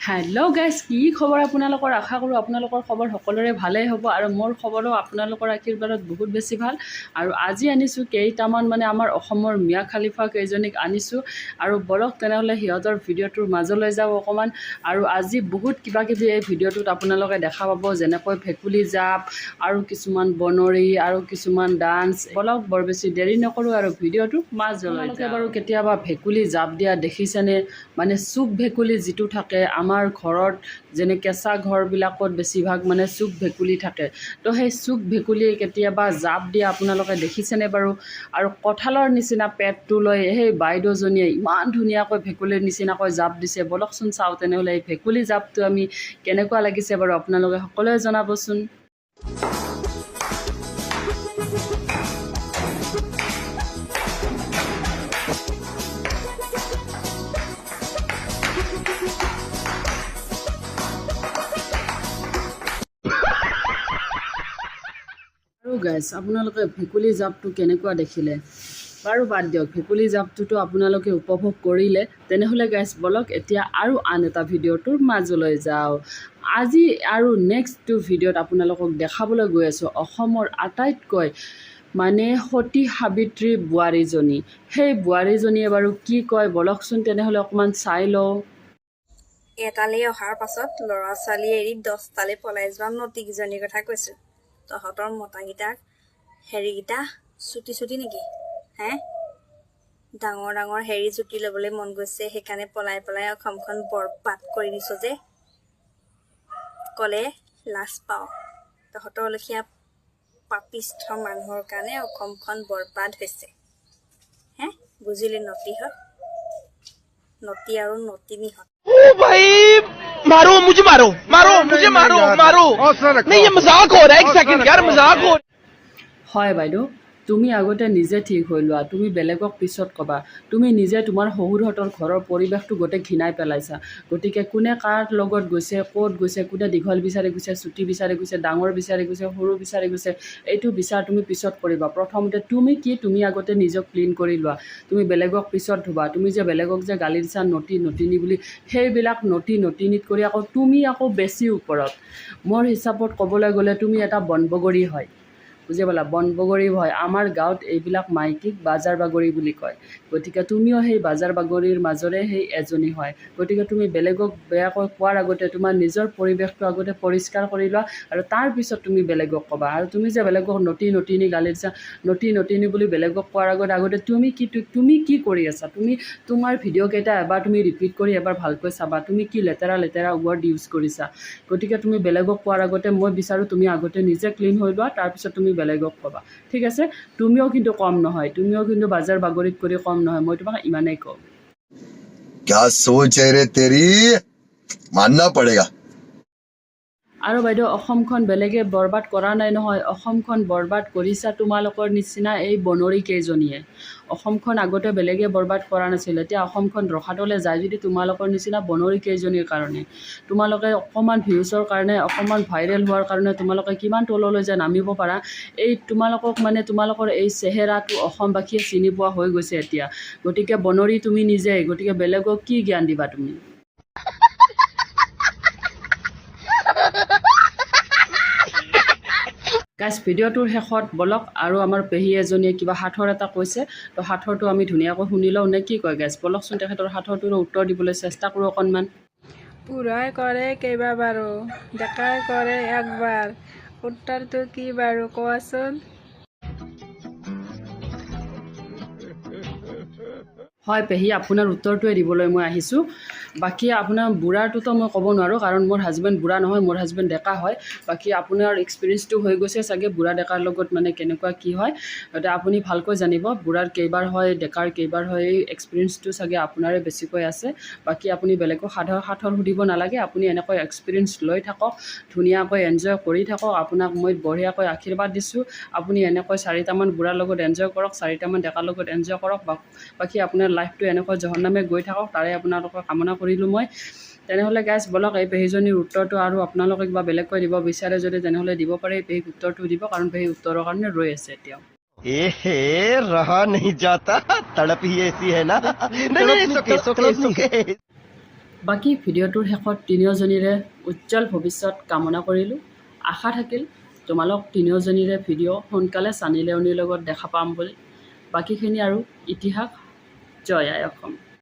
Hello' guys, কি খবৰ আপোনালোকৰ? আশা কৰোঁ আপোনালোকৰ খবৰ সকলোৰে ভালেই হ'ব আৰু মোৰ খবৰো আপোনালোকৰ আশীৰ্বাদত বহুত বেছি ভাল। আৰু আজি আনিছোঁ কেইটামান আমাৰ অসমৰ মিয়া খালিফা কেইজনীক আনিছোঁ আৰু বলক তেনেহ'লে সিহঁতৰ ভিডিঅ'টোৰ মাজলৈ যাওঁ অকণমান। আৰু আজি বহুত কিবাকিবি এই ভিডিঅ'টোত আপোনালোকে দেখা পাব, যেনেকৈ ভেকুলী জাপ আৰু কিছুমান বনৰী আৰু কিছুমান ডান্স। বলক বৰ বেছি দেৰি নকৰোঁ আৰু ভিডিঅ'টোৰ মাজলৈ যাওঁ। বাৰু কেতিয়াবা ভেকুলী জাপ দিয়া দেখিছেনে? চুক ভেকুলী যিটো থাকে, আমাৰ ঘৰত যেনে কেঁচা ঘৰবিলাকত বেছিভাগ চুক ভেকুলী থাকে। তো সেই চুক ভেকুলী কেতিয়াবা জাপ দিয়া আপোনালোকে দেখিছেনে বাৰু? আৰু কঁঠালৰ নিচিনা পেটটো লৈ সেই বাইদেউজনীয়ে ইমান ধুনীয়াকৈ ভেকুলীৰ নিচিনাকৈ জাপ দিছে। বলকচোন চাওঁ তেনেহ'লে এই ভেকুলী জাপটো আমি কেনেকুৱা লাগিছে বাৰু আপোনালোকে সকলোৱে জনাবচোন। আৰু গাইজ, আপোনালোকে ভেকুলী জাপটো কেনেকুৱা দেখিলে? বাৰু বাদ দিয়ক, ভেকুলী জাপটোতো আপোনালোকে উপভোগ কৰিলে। তেনেহ'লে গাইজ বলক এতিয়া আৰু আন এটা ভিডিঅ'টোৰ মাজলৈ যাওঁ। আজি আৰু নেক্সটটো ভিডিঅ'ত আপোনালোকক দেখাবলৈ গৈ আছোঁ অসমৰ আটাইতকৈ সতী সাবিত্ৰী বোৱাৰীজনী। সেই বোৱাৰীজনীয়ে বাৰু কি কয় বলকচোন তেনেহ'লে অকণমান চাই লওঁ। এটালৈ অহাৰ পাছত ল'ৰা ছোৱালী এৰি 10টালৈ পলাই যোৱা নটিকেইজনীৰ কথা কৈছোঁ। তহঁতৰ মতাকেইটাক হেৰিকেইটা চুটি চুটি নেকি? ডাঙৰ ডাঙৰ হেৰি জুতি ল'বলৈ মন গৈছে, সেইকাৰণে পলাই পলাই অসমখন বৰবাদ কৰি দিছ যে। ক'লে লাজ পাওঁ। তহঁতৰ লেখীয়া পাপিষ্ঠ মানুহৰ কাৰণে অসমখন বৰবাদ হৈছে। বুজিলি নতিহঁত? নতি আৰু নতিনীহঁত। भाई मारो मुझे, मारो मारो मुझे, मारो मारो नहीं, ये मजाक हो रहा है। एक सेकंड यार, मजाक हो। হয় বাইদেউ, তুমি আগতে নিজে ঠিক হৈ লোৱা, তুমি বেলেগক পিছত ক'বা। তুমি নিজে তোমাৰ শহুৰহঁতৰ ঘৰৰ পৰিৱেশটো গোটেই ঘিনাই পেলাইছা। গতিকে কোনে কাৰ লগত গৈছে, ক'ত গৈছে, কোনে দীঘল বিচাৰি গৈছে, চুটি বিচাৰি গৈছে, ডাঙৰ বিচাৰি গৈছে, সৰু বিচাৰি গৈছে, এইটো বিচাৰ তুমি পিছত কৰিবা। প্ৰথমতে তুমি কি, তুমি আগতে নিজক ক্লিন কৰি লোৱা। তুমি বেলেগক পিছত ধুবা। তুমি যে বেলেগক যে গালি দিছা নটি নটিনী বুলি, সেইবিলাক নটি নটিনীত কৰি তুমি বেছি ওপৰত। মোৰ হিচাপত ক'বলৈ গ'লে তুমি এটা বনবগৰী হয়। বুজি পালা? বনবগৰী হয়। আমাৰ গাঁৱত এইবিলাক মাইকীক বাজাৰ বাগৰি বুলি কয়। গতিকে তুমিও সেই বাজাৰ বাগৰিৰ মাজৰে সেই এজনী হয়। গতিকে তুমি বেলেগক বেয়াকৈ কোৱাৰ আগতে তোমাৰ নিজৰ পৰিৱেশটো আগতে পৰিষ্কাৰ কৰি লোৱা আৰু তাৰপিছত তুমি বেলেগক ক'বা। আৰু তুমি যে বেলেগক নটি নটিনী গালি দিছা, নটি নটিনী বুলি বেলেগক কোৱাৰ আগতে তুমি কি কৰি আছা? তুমি তোমাৰ ভিডিঅ'কেইটা এবাৰ তুমি ৰিপিট কৰি এবাৰ ভালকৈ চাবা। তুমি কি লেতেৰা লেতেৰা ৱৰ্ড ইউজ কৰিছা। গতিকে তুমি বেলেগক কোৱাৰ আগতে মই বিচাৰোঁ তুমি আগতে নিজে ক্লিন হৈ লোৱা, তাৰপিছত তুমি বেলেগক ক'বা। ঠিক আছে? তুমিও কিন্তু কম নহয়, তুমিও কিন্তু বাজাৰ বাগৰিত কৰি কম নহয়। মই তোমাক ইমানেই কওঁ। क्या सोच है रे तेरी, मानना पड़ेगा। আৰু বাইদেউ, অসমখন বেলেগে বৰবাদ কৰা নাই নহয়, অসমখন বৰবাদ কৰিছা তোমালোকৰ নিচিনা এই বনৰী কেইজনীয়ে। অসমখন আগতে বেলেগে বৰবাদ কৰা নাছিল, এতিয়া অসমখন ৰসাতলে যায় যদি তোমালোকৰ নিচিনা বনৰী কেইজনীৰ কাৰণে। তোমালোকে অকণমান ভিউজৰ কাৰণে, অকণমান ভাইৰেল হোৱাৰ কাৰণে তোমালোকে কিমান তললৈ যে নামিব পাৰা, এই তোমালোকক তোমালোকৰ এই চেহেৰাটো অসমবাসীয়ে চিনি পোৱা হৈ গৈছে এতিয়া। গতিকে বনৰী তুমি নিজেই, গতিকে বেলেগক কি জ্ঞান দিবা তুমি? গাইজ, ভিডিঅ'টোৰ শেষত বলক আৰু আমাৰ পেহী এজনীয়ে কিবা সাঁথৰ এটা কৈছে, তো সাঁথৰটো আমি ধুনীয়াকৈ শুনি লওঁ নে কি কয় গাইজ? বলকচোন তেখেতৰ সাঁথৰটোৰ উত্তৰ দিবলৈ চেষ্টা কৰোঁ অকণমান। পুৰাই কৰে কেইবাবাৰো, ডেকাই কৰে একবাৰ, উত্তৰটো কি বাৰু কোৱাচোন? হয় পেহী, আপোনাৰ উত্তৰটোৱে দিবলৈ মই আহিছোঁ। বাকী আপোনাৰ বুঢ়াৰটোতো মই ক'ব নোৱাৰোঁ, কাৰণ মোৰ হাজবেণ্ড বুঢ়া নহয়, মোৰ হাজবেণ্ড ডেকা হয়। বাকী আপোনাৰ এক্সপিৰিয়েঞ্চটো হৈ গৈছে চাগে বুঢ়া ডেকাৰ লগত কেনেকুৱা কি হয়, গতিকে আপুনি ভালকৈ জানিব বুঢ়াৰ কেইবাৰ হয়, ডেকাৰ কেইবাৰ হয়, এই এক্সপিৰিয়েঞ্চটো চাগে আপোনাৰে বেছিকৈ আছে। বাকী আপুনি বেলেগক সাঁথৰ সুধিব নালাগে, আপুনি এনেকৈ এক্সপিৰিয়েঞ্চ লৈ থাকক, ধুনীয়াকৈ এনজয় কৰি থাকক। আপোনাক মই বঢ়িয়াকৈ আশীৰ্বাদ দিছোঁ। আপুনি এনেকৈ 4টামান বুঢ়াৰ লগত এনজয় কৰক, 4টামান ডেকাৰ লগত এনজয় কৰক। বাকী আপোনাৰ লাইফটো এনেকৈ জহন্নামে গৈ থাকক, তাৰে আপোনালোকৰ কামনা কৰিলোঁ মই। তেনেহ'লে গাইজ বলক, এই পেহীজনীৰ উত্তৰটো আৰু আপোনালোকে কিবা বেলেগকৈ দিব বিচাৰে যদি তেনেহ'লে দিব পাৰে। এই পেহীক উত্তৰটো দিব, কাৰণ পেহী উত্তৰৰ কাৰণে ৰৈ আছে এতিয়াও। रहा नहीं जाता, तड़प ही ऐसी है ना। नहीं, বাকী ভিডিঅ'টোৰ শেষত তিনিওজনীৰে উজ্জ্বল ভৱিষ্যত কামনা কৰিলোঁ। আশা থাকিল তোমালোক তিনিওজনীৰে ভিডিঅ' সোনকালে চানি লিয়নিৰ লগত দেখা পাম বুলি। বাকীখিনি আৰু ইতিহাস। জয় আই অসম।